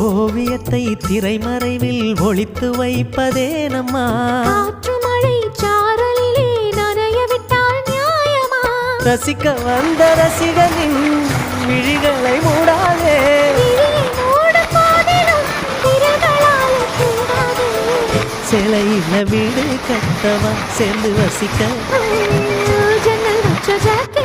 ஓவியத்தை திரைமறைவில் ஒளித்து வைப்பதே நம்மா மழை சாரலிலே நனைய விட்டால் நியாயமா ரசிக்க வந்த ரசிகனின் விழிகளை மூடாதே சிலையில வீடு கட்டவா சேர்ந்து வசிக்க ஜன்னல் வச்ச ஜாக்கெட்